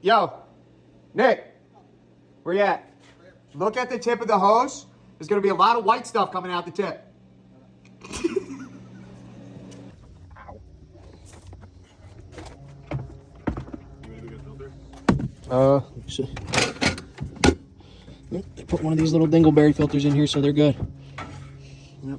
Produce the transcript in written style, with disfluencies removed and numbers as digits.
Yo, Nick, where you at? Look at the tip of the hose. There's gonna be a lot of white stuff coming out the tip. They put one of these little dingleberry filters in here, so they're good. Yep.